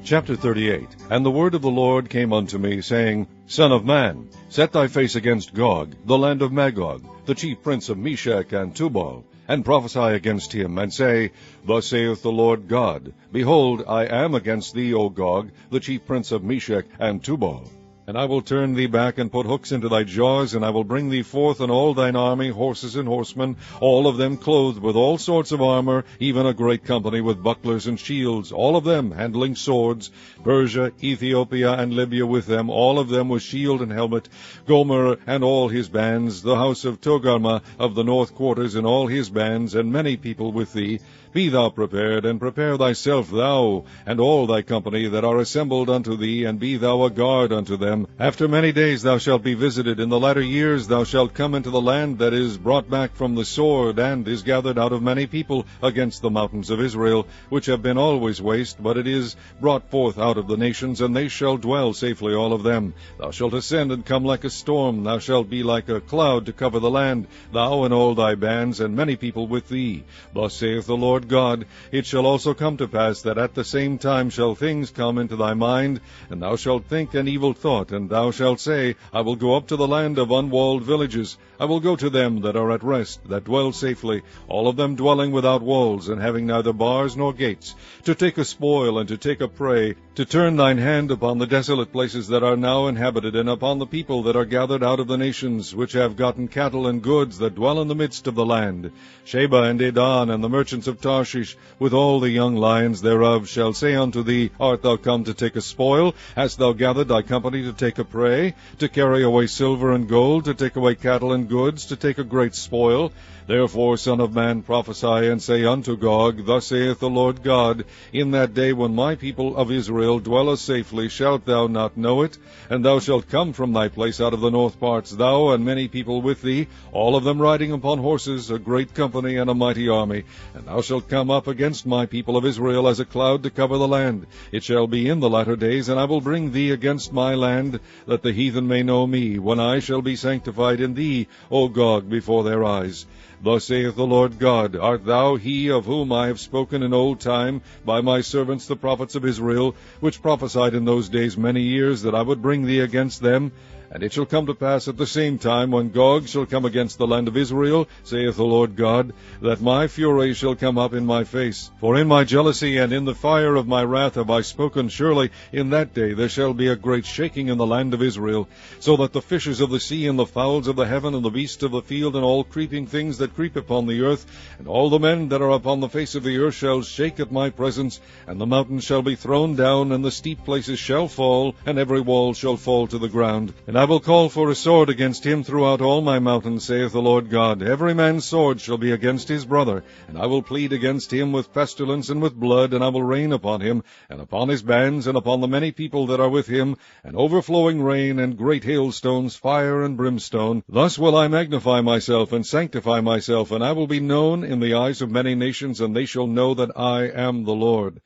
Chapter 38. And the word of the Lord came unto me, saying, Son of man, set thy face against Gog, the land of Magog, the chief prince of Meshech and Tubal, and prophesy against him, and say, Thus saith the Lord God, Behold, I am against thee, O Gog, the chief prince of Meshech and Tubal. And I will turn thee back, and put hooks into thy jaws, and I will bring thee forth and all thine army, horses and horsemen, all of them clothed with all sorts of armour, even a great company with bucklers and shields, all of them handling swords, Persia, Ethiopia, and Libya with them, all of them with shield and helmet, Gomer and all his bands, the house of Togarmah of the north quarters and all his bands, and many people with thee. Be thou prepared, and prepare thyself, thou, and all thy company that are assembled unto thee, and be thou a guard unto them. After many days thou shalt be visited. In the latter years thou shalt come into the land that is brought back from the sword, and is gathered out of many people against the mountains of Israel, which have been always waste, but it is brought forth out of the nations, and they shall dwell safely, all of them. Thou shalt ascend and come like a storm, thou shalt be like a cloud to cover the land, thou and all thy bands, and many people with thee. Thus saith the Lord God, It shall also come to pass that at the same time shall things come into thy mind, and thou shalt think an evil thought, and thou shalt say, I will go up to the land of unwalled villages. I will go to them that are at rest, that dwell safely, all of them dwelling without walls, and having neither bars nor gates, to take a spoil and to take a prey, to turn thine hand upon the desolate places that are now inhabited, and upon the people that are gathered out of the nations, which have gotten cattle and goods, that dwell in the midst of the land. Sheba and Dedan and the merchants of Tarshish, with all the young lions thereof, shall say unto thee, Art thou come to take a spoil? Hast thou gathered thy company to take a prey, to carry away silver and gold, to take away cattle and goods, to take a great spoil? Therefore, Son of man, prophesy, and say unto Gog, Thus saith the Lord God, In that day when my people of Israel dwelleth safely, shalt thou not know it? And thou shalt come from thy place out of the north parts, thou and many people with thee, all of them riding upon horses, a great company and a mighty army. And thou shalt come up against my people of Israel as a cloud to cover the land. It shall be in the latter days, and I will bring thee against my land, that the heathen may know me, when I shall be sanctified in thee, O Gog, before their eyes. Thus saith the Lord God, Art thou he of whom I have spoken in old time by my servants the prophets of Israel, which prophesied in those days many years that I would bring thee against them? And it shall come to pass at the same time, when Gog shall come against the land of Israel, saith the Lord God, that my fury shall come up in my face. For in my jealousy and in the fire of my wrath have I spoken. Surely in that day there shall be a great shaking in the land of Israel, so that the fishes of the sea and the fowls of the heaven and the beasts of the field and all creeping things that creep upon the earth, and all the men that are upon the face of the earth shall shake at my presence, and the mountains shall be thrown down, and the steep places shall fall, and every wall shall fall to the ground. And I will call for a sword against him throughout all my mountains, saith the Lord God. Every man's sword shall be against his brother, and I will plead against him with pestilence and with blood, and I will rain upon him, and upon his bands, and upon the many people that are with him, an overflowing rain, and great hailstones, fire and brimstone. Thus will I magnify myself, and sanctify myself, and I will be known in the eyes of many nations, and they shall know that I am the Lord.